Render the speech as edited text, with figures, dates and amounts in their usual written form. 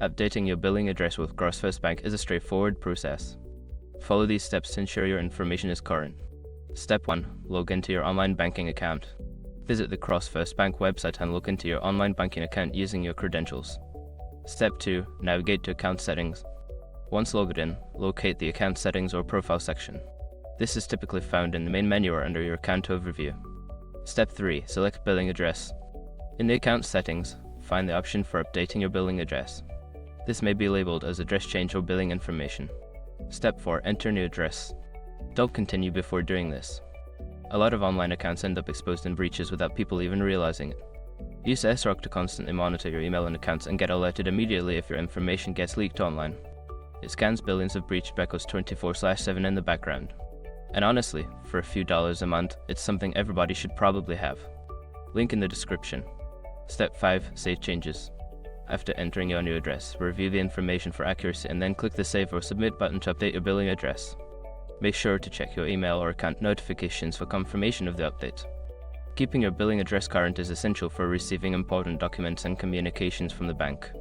Updating your billing address with CrossFirst Bank is a straightforward process. Follow these steps to ensure your information is current. Step 1. Log into your online banking account. Visit the CrossFirst Bank website and log into your online banking account using your credentials. Step 2. Navigate to account settings. Once logged in, locate the account settings or profile section. This is typically found in the main menu or under your account overview. Step 3. Select billing address. In the account settings, find the option for updating your billing address. This may be labeled as address change or billing information. Step 4. Enter new address. Don't continue before doing this. A lot of online accounts end up exposed in breaches without people even realizing it. Use SROC to constantly monitor your email and accounts and get alerted immediately if your information gets leaked online. It scans billions of breached records 24/7 in the background. And honestly, for a few dollars a month, it's something everybody should probably have. Link in the description. Step 5. Save changes. After entering your new address, review the information for accuracy and then click the Save or Submit button to update your billing address. Make sure to check your email or account notifications for confirmation of the update. Keeping your billing address current is essential for receiving important documents and communications from the bank.